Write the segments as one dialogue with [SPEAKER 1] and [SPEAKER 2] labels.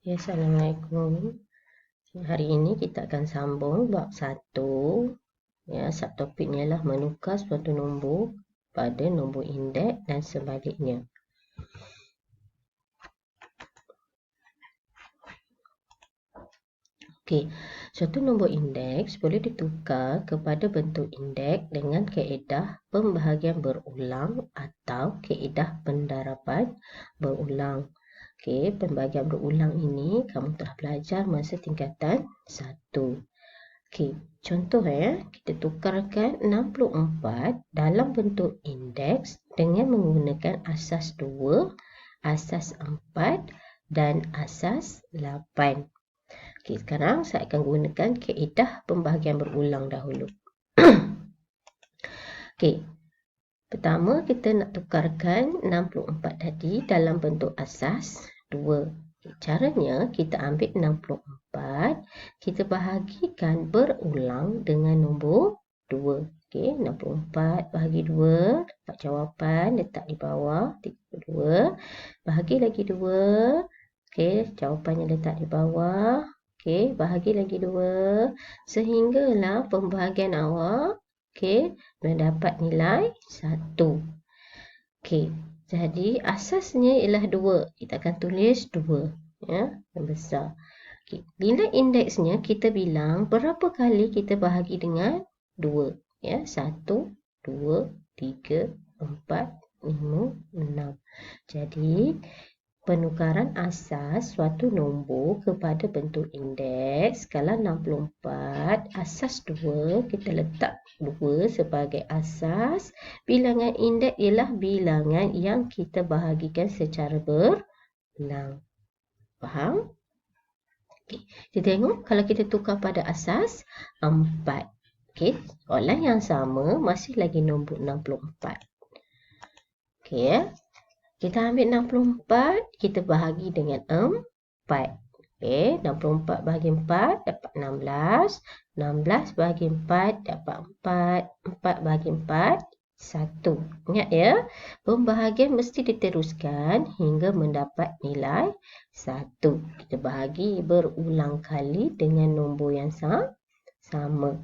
[SPEAKER 1] Ya, Assalamualaikum. Hari ini kita akan sambung bab 1. Ya, subtopiknya ialah menukar suatu nombor pada nombor indeks dan sebaliknya. Okey, suatu nombor indeks boleh ditukar kepada bentuk indeks dengan kaedah pembahagian berulang atau kaedah pendaraban berulang. Okey, pembahagian berulang ini kamu telah belajar masa tingkatan 1. Okey, contoh kita tukarkan 64 dalam bentuk indeks dengan menggunakan asas 2, asas 4 dan asas 8. Okey, sekarang saya akan gunakan kaedah pembahagian berulang dahulu. Okey, pertama kita nak tukarkan 64 tadi dalam bentuk asas 2. Caranya kita ambil 64, kita bahagikan berulang dengan nombor 2. Okey, 64 bahagi 2, dapat jawapan letak di bawah 32. Bahagi lagi 2. Okey, jawapannya letak di bawah. Okey, bahagi lagi 2 sehinggalah pembahagian awak mendapat nilai 1. Okey. Jadi asasnya ialah 2. Kita akan tulis 2 ya, yang besar. Okey, nilai indeksnya kita bilang berapa kali kita bahagi dengan 2 ya. 1, 2, 3, 4, 5, 6. Jadi penukaran asas suatu nombor kepada bentuk indeks kalau 64, asas 2 kita letak 2 sebagai asas. Bilangan indeks ialah bilangan yang kita bahagikan secara berulang. Faham? Okey, kita tengok kalau kita tukar pada asas 4. Okey, soalan yang sama masih lagi nombor 64. Okey ya. Kita ambil 64, kita bahagi dengan 4. Okey, 64 bahagi 4 dapat 16. 16 bahagi 4 dapat 4. 4 bahagi 4, 1. Ingat ya, pembahagian mesti diteruskan hingga mendapat nilai 1. Kita bahagi berulang kali dengan nombor yang sama.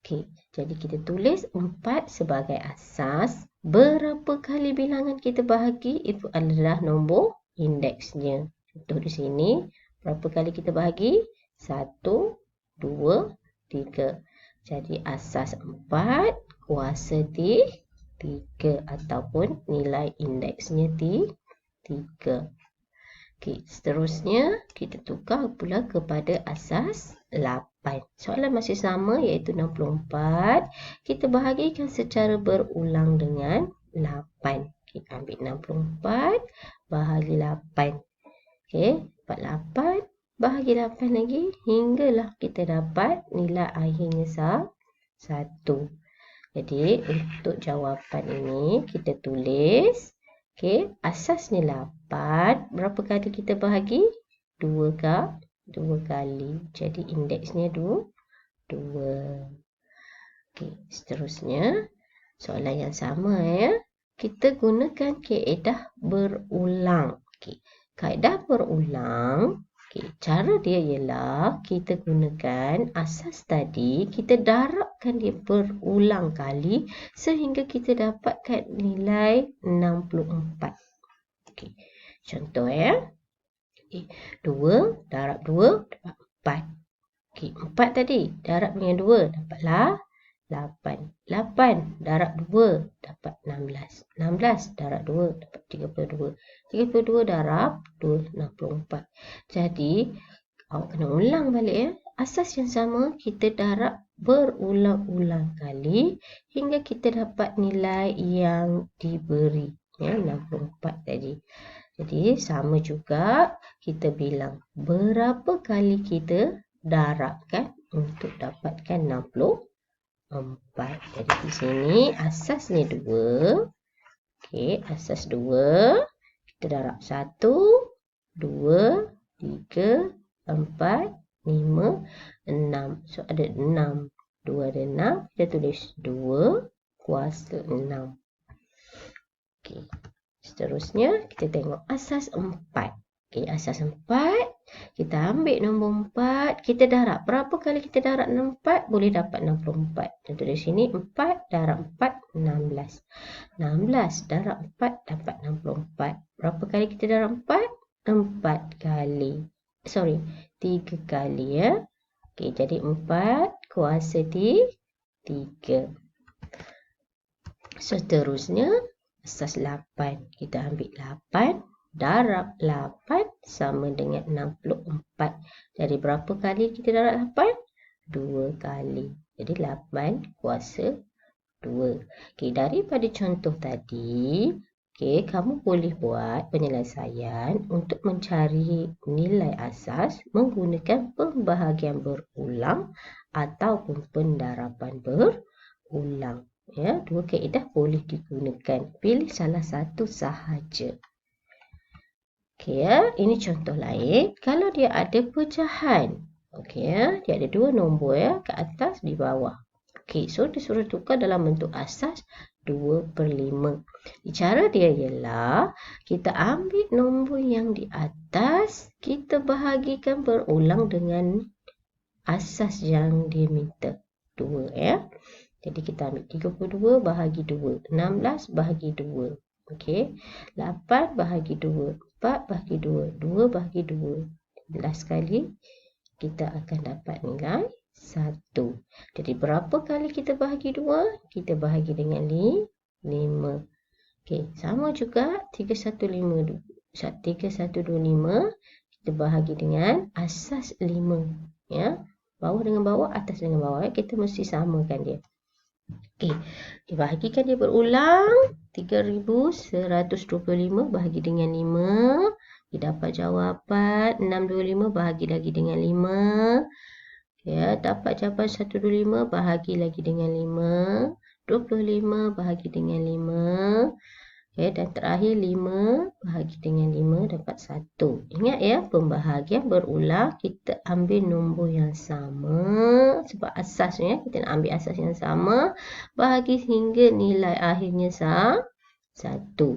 [SPEAKER 1] Okey, jadi kita tulis 4 sebagai asas. Berapa kali bilangan kita bahagi, itu adalah nombor indeksnya. Contoh di sini, berapa kali kita bahagi? 1, 2, 3. Jadi asas 4 kuasa 3 ataupun nilai indeksnya 3. Okey, seterusnya kita tukar pula kepada asas 8. Soalan masih sama iaitu 64. Kita bahagikan secara berulang dengan 8. Kita ambil 64 bahagi 8. Okey, dapat 8 bahagi 8 lagi hinggalah kita dapat nilai akhirnya 1. Jadi untuk jawapan ini kita tulis asasnya 8. Berapa kali kita bahagi? 2 kali. Jadi indeksnya 2. Okey, seterusnya soalan yang sama ya. Kita gunakan kaedah berulang. Okey, kaedah berulang, cara dia ialah kita gunakan asas tadi, kita darabkan dia berulang kali sehingga kita dapatkan nilai 64. Okey, contoh ya. Okey, 2 darab 2 dapat 4. Okey, 4 tadi darab dengan 2 dapatlah 8. 8 darab 2 dapat 16. 16 darab 2 dapat 32. 32 darab 2, 64. Jadi, awak kena ulang balik ya. Asas yang sama kita darab berulang-ulang kali hingga kita dapat nilai yang diberi. Ya, 64 tadi. Jadi, sama juga kita bilang berapa kali kita darabkan untuk dapatkan 64. Jadi di sini asasnya 2. Okey, asas 2. Kita darab 1, 2, 3, 4, 5, 6. So ada 6. 2 ada 6. Kita tulis 2 kuasa 6. Okey. Seterusnya kita tengok asas 4. Okey, asas 4 Kita ambil nombor 4, kita darab. Berapa kali kita darab 4? Boleh dapat 64. Contoh di sini 4 darab 4, 16. 16 darab 4 dapat 64. Berapa kali kita darab 4? 4 kali. 3 kali ya. Okey, jadi 4 kuasa 3. Seterusnya, asas 8. Kita ambil 8 darab 8 sama dengan 64. Jadi berapa kali kita darab 8? 2 kali. Jadi 8 kuasa 2. Okey, daripada contoh tadi, okey, kamu boleh buat penyelesaian untuk mencari nilai asas menggunakan pembahagian berulang ataupun pendaraban berulang. Ya, dua kaedah boleh digunakan. Pilih salah satu sahaja. Okey ya, ini contoh lain. Kalau dia ada pecahan. Okey ya, dia ada dua nombor ya, ke atas di bawah. Okey, so disuruh tukar dalam bentuk asas 2/5. Cara dia ialah kita ambil nombor yang di atas, kita bahagikan berulang dengan asas yang dia minta. 2 ya. Jadi kita ambil 32 bahagi 2, 16 bahagi 2. Okey. 8 bahagi 2, 4 bahagi 2, 2 bahagi 2. 11 kali kita akan dapat nilai 1. Jadi berapa kali kita bahagi 2? Kita bahagi dengan 5. Okey, sama juga 3125. 3125 kita bahagi dengan asas 5 ya. Bawah dengan bawah, atas dengan bawah ya. Kita mesti samakan dia. Okey, dibahagikan dia berulang. 3125 bahagi dengan 5. Kita dapat jawapan 625 bahagi lagi dengan 5. Ya, dapat jawapan 125 bahagi lagi dengan 5. 25 bahagi dengan 5. Okay, dan terakhir 5 bahagi dengan 5 dapat 1. Ingat ya, pembahagian berulang kita ambil nombor yang sama. Sebab asasnya, kita nak ambil asas yang sama. Bahagi hingga nilai akhirnya 1.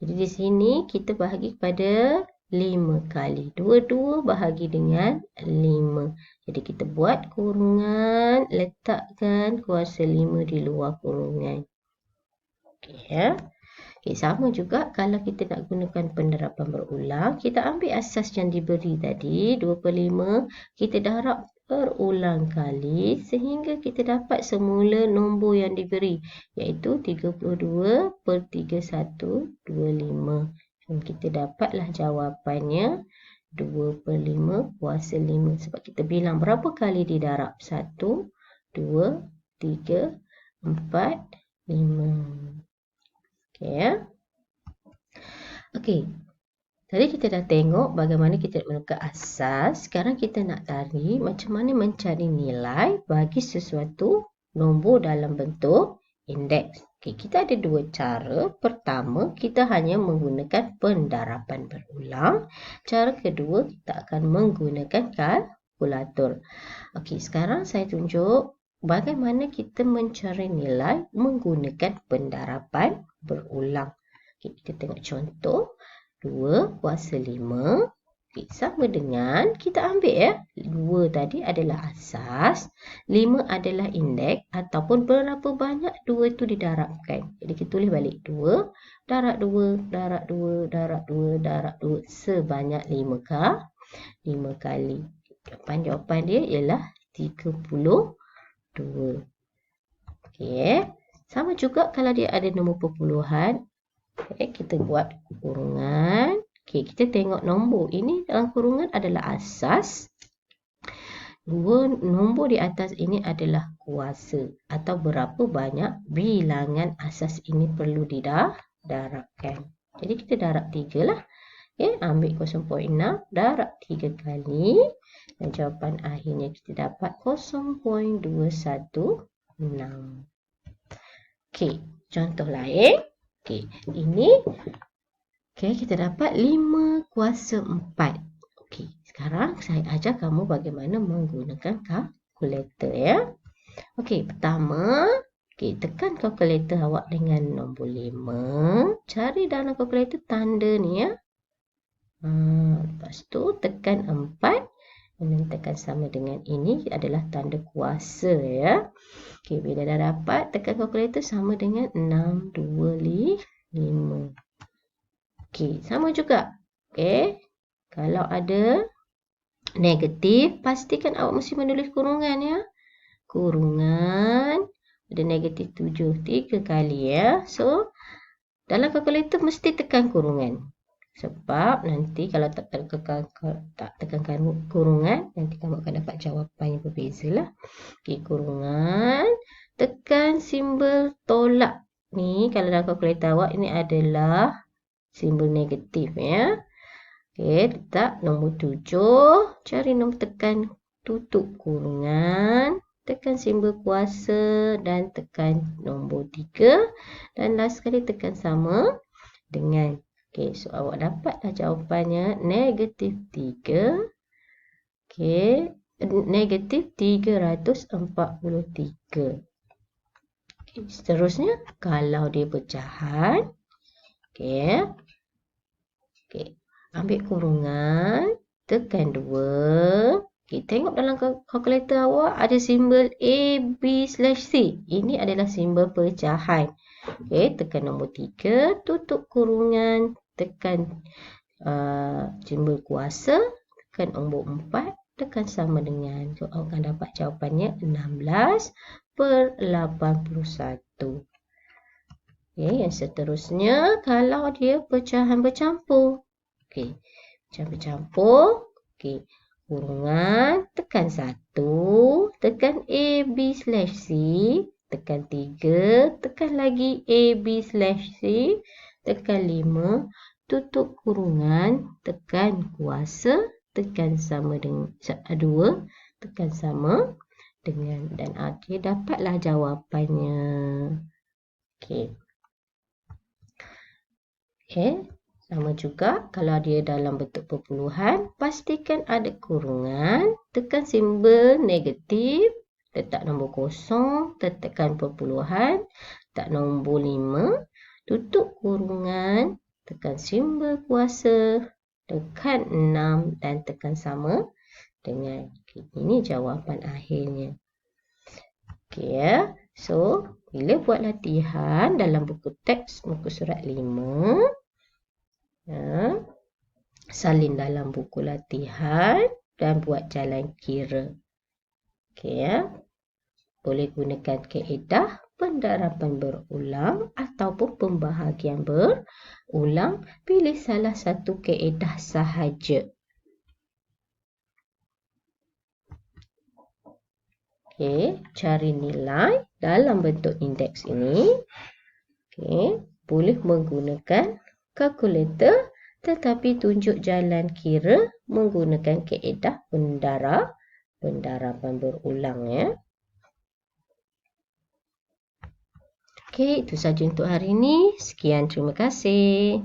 [SPEAKER 1] Jadi di sini kita bahagi kepada 5 kali. 22 bahagi dengan 5. Jadi kita buat kurungan, letakkan kuasa 5 di luar kurungan. Okey ya. Okay, sama juga kalau kita nak gunakan pendaraban berulang, kita ambil asas yang diberi tadi, 2/5, kita darab berulang kali sehingga kita dapat semula nombor yang diberi, iaitu 32/3125. Dan kita dapatlah jawapannya 2/5 kuasa 5. Sebab kita bilang berapa kali didarab? 1, 2, 3, 4, 5. Okey ya. Okey. Tadi kita dah tengok bagaimana kita menukar asas. Sekarang kita nak cari macam mana mencari nilai bagi sesuatu nombor dalam bentuk indeks. Okey, kita ada dua cara. Pertama, kita hanya menggunakan pendaraban berulang. Cara kedua, kita akan menggunakan kalkulator. Okey, sekarang saya tunjuk bagaimana kita mencari nilai menggunakan pendaraban berulang. Okay, kita tengok contoh. 2 kuasa 5. Okay, sama dengan kita ambil ya. 2 tadi adalah asas. 5 adalah indeks ataupun berapa banyak 2 itu didarabkan. Jadi kita tulis balik. 2 darab 2, darab 2, darab 2, darab 2. Sebanyak 5 kali. Jawapan dia ialah 32. Okay. Sama juga kalau dia ada nombor perpuluhan. Okay, kita buat kurungan. Okay, kita tengok nombor. Ini dalam kurungan adalah asas. Dua nombor di atas ini adalah kuasa. Atau berapa banyak bilangan asas ini perlu didarabkan. Jadi kita darab 3 lah. Okay, ambil 0.6, darab 3 kali. Dan jawapan akhirnya kita dapat 0.216. Okey, contoh lain. Okey, ini kita dapat 5 kuasa 4. Okey, sekarang saya ajar kamu bagaimana menggunakan kalkulator ya. Okey, pertama, tekan kalkulator awak dengan nombor 5. Cari dalam kalkulator tanda ni ya. Lepas tu tekan 4 dan tekan sama dengan ini adalah tanda kuasa ya. Okey, bila dah dapat tekan kalkulator sama dengan 625. Okey, sama juga. Okey. Kalau ada negatif, pastikan awak mesti menulis kurungan ya. Kurungan ada negatif 7 3 kali ya. So, dalam kalkulator mesti tekan kurungan. Sebab nanti kalau tak tekan kurungan, nanti kamu akan dapat jawapan yang berbeza lah. Okay, kurungan. Tekan simbol tolak. Ni kalau dalam kalkulator awak, ini adalah simbol negatif ya. Okay, letak nombor 7. Cari nombor tekan tutup kurungan. Tekan simbol kuasa dan tekan nombor 3. Dan last sekali tekan sama dengan. Okay, so awak dapatlah jawapannya negatif 3. Okay, negatif 343. Okay, seterusnya, kalau dia pecahan. Okay. Okay, ambil kurungan. Tekan 2. Okay, tengok dalam kalkulator awak ada simbol A, B, /C. Ini adalah simbol pecahan. Okay, tekan nombor 3. Tutup kurungan. Tekan simbol kuasa, tekan nombor 4, tekan sama dengan. So, awak akan dapat jawapannya 16/81. Okay, yang seterusnya, kalau dia pecahan bercampur. Okay, pecahan bercampur. Okay, kurungan, tekan 1, tekan A, B, /C, tekan 3, tekan lagi A, B, /C, tekan 5, tutup kurungan, tekan kuasa, tekan sama dengan 2, tekan sama dengan, dan dia dapatlah jawapannya. Okey. Okey, sama juga kalau dia dalam bentuk perpuluhan, pastikan ada kurungan, tekan simbol negatif, letak nombor 0, tekan perpuluhan, letak nombor 5, tutup kurungan, tekan simbol kuasa, tekan 6 dan tekan sama dengan. Okay, ini jawapan akhirnya. Okey ya. So, bila buat latihan dalam buku teks muka surat 5, ya, salin dalam buku latihan dan buat jalan kira. Okey ya. Boleh gunakan kaedah pendaraban berulang ataupun pembahagian berulang. Pilih salah satu kaedah sahaja. Okey, cari nilai dalam bentuk indeks ini. Okey, boleh menggunakan kalkulator tetapi tunjuk jalan kira menggunakan kaedah pendaraban berulang ya. Okey, itu saja untuk hari ini. Sekian, terima kasih.